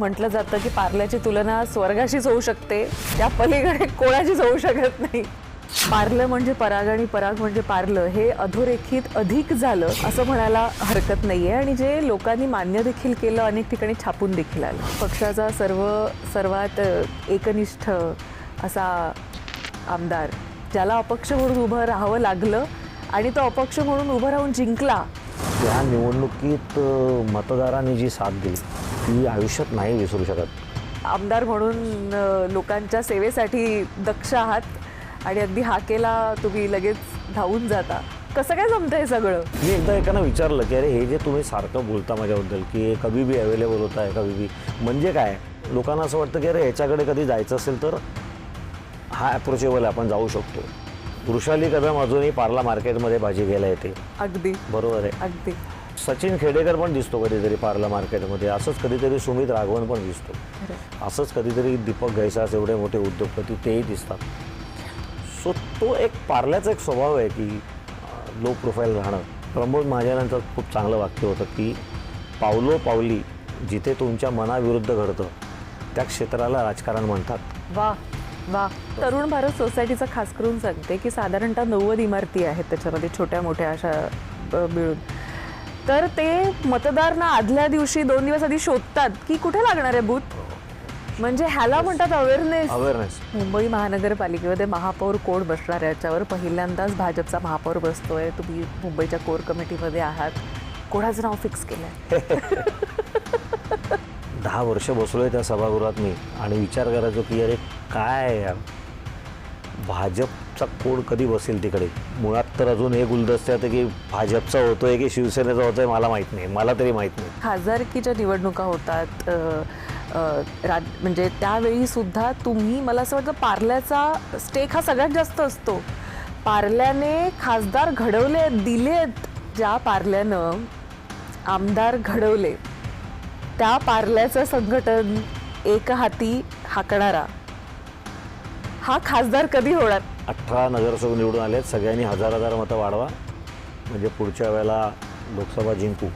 म्हटलं जातं की पार्ल्याची तुलना स्वर्गाशीच होऊ शकते, त्या पलीकडे कोणाचीच होऊ शकत नाही. पार्लं म्हणजे पराग आणि पराग म्हणजे पार्लं हे अधोरेखित अधिक झालं असं म्हणायला हरकत नाहीये. आणि जे लोकांनी मान्य देखील केलं, अनेक ठिकाणी छापून देखील आलं. पक्षाचा सर्वात एकनिष्ठ असा आमदार, ज्याला अपक्ष म्हणून उभं राहावं लागलं आणि तो अपक्ष म्हणून उभं राहून जिंकला. या निवडणुकीत मतदारांनी जी साथ दिली ती आयुष्यात नाही विसरू शकत. आमदार म्हणून लोकांच्या सेवेसाठी दक्ष आहात आणि अगदी हाकेला तुम्ही लगेच धावून जाता. कसं काय जमतं हे सगळं? मी एकदा एकानं विचारलं की अरे हे जे तुम्ही सारखं बोलता माझ्याबद्दल की कधी बी अवेलेबल होता आहे, कधी बी म्हणजे काय? लोकांना असं वाटतं की अरे ह्याच्याकडे कधी जायचं असेल तर हा अप्रोचेबल आपण जाऊ शकतो. वृषाली कदम अजूनही पार्ला मार्केटमध्ये भाजी घ्यायला येते. अगदी बरोबर आहे. अगदी. सचिन खेडेकर पण दिसतो कधीतरी पार्ला मार्केटमध्ये. असंच कधीतरी सुमित राघवन पण दिसतो. असंच कधीतरी दीपक घैसास एवढे मोठे उद्योगपती तेही दिसतात. सो तो एक पार्ल्याचा एक स्वभाव आहे की लो प्रोफाईल राहणं. प्रमोद महाजनांचं खूप चांगलं वाक्य होतं की पावलोपावली जिथे तुमच्या मनाविरुद्ध घडतं त्या क्षेत्राला राजकारण म्हणतात. वा वा. तरुण भारत सोसायटीचं खास करून सांगते की साधारणतः 90 इमारती आहेत त्याच्यामध्ये, छोट्या मोठ्या अशा मिळून. तर ते मतदार ना आदल्या दिवशी 2 दिवस आधी शोधतात की कुठे लागणार आहे बूथ. म्हणजे ह्याला म्हणतात अवेअरनेस. मुंबई महानगरपालिकेमध्ये महापौर कोण बसणार आहे याच्यावर पहिल्यांदाच भाजपचा महापौर बसतोय. तुम्ही मुंबईच्या कोर कमिटीमध्ये आहात. कोणाचं नाव फिक्स केलंय? 10 वर्ष बसलोय त्या सभागृहात मी आणि विचार करायचो की अरे काय यार, भाजपचा कोण कधी बसेल तिकडे. मुळात तर अजून हे गुलदस्त्यात की भाजपचा होतोय की शिवसेनेचा होतोय मला माहीत नाही. मला तरी माहीत नाही. खासदारकीच्या निवडणुका होतात म्हणजे त्यावेळी सुद्धा तुम्ही, मला असं वाटतं पार्ल्याचा स्टेक हा सगळ्यात जास्त असतो. पार्ल्याने खासदार घडवले दिलेत. ज्या पार्ल्यानं आमदार घडवले त्या पार्ल्याचं संघटन एक हाती हाकणारा हा खासदार कधी होणार? 18 नगरसेवक निवडून आलेत. सगळ्यांनी 1000 मतं वाढवा म्हणजे पुढच्या वेळेला लोकसभा जिंकू.